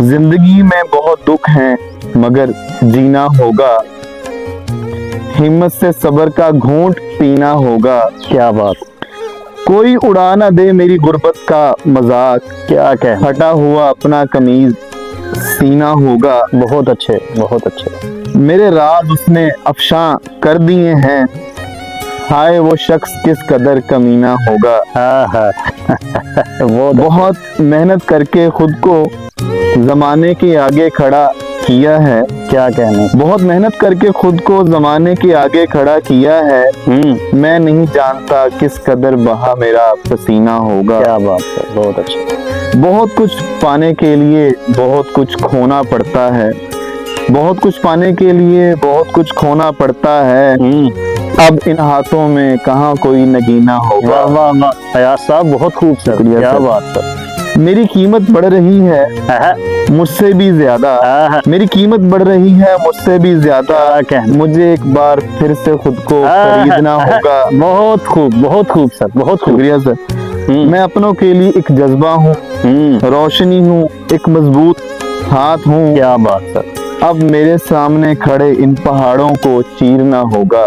जिंदगी में बहुत दुख हैं मगर जीना होगा, हिम्मत से सब्र का घूंट पीना होगा। क्या बात, कोई उड़ा ना दे मेरी गुर्बत का मजाक, क्या कहना, फटा हुआ अपना कमीज सीना होगा। बहुत अच्छे बहुत अच्छे। मेरे राज उसने अफशा कर दिए हैं, हाय वो शख्स किस कदर कमीना होगा। हाँ हाँ वो बहुत मेहनत करके खुद को जमाने के आगे खड़ा किया है, क्या कहना। बहुत मेहनत करके खुद को जमाने के आगे खड़ा किया है। मैं नहीं जानता किस कदर बहा मेरा पसीना होगा। क्या बात है, बहुत अच्छा। बहुत कुछ पाने के लिए बहुत कुछ खोना पड़ता है, बहुत कुछ पाने के लिए बहुत कुछ खोना पड़ता है। अब इन हाथों में कहाँ कोई नगीना होगा। वाह वाह वाह, फयाज साहब बहुत खूब सर, शुक्रिया क्या सर। बात सर। मेरी कीमत बढ़ रही है मुझसे भी ज्यादा, मेरी कीमत बढ़ रही है मुझसे भी ज्यादा। मुझे एक बार फिर से खुद को खरीदना होगा। बहुत खूब सर, बहुत खूब। शुक्रिया सर। मैं अपनों के लिए एक जज्बा हूँ, रोशनी हूँ, एक मजबूत हाथ हूँ। क्या बात सर। अब मेरे सामने खड़े इन पहाड़ों को चीरना होगा।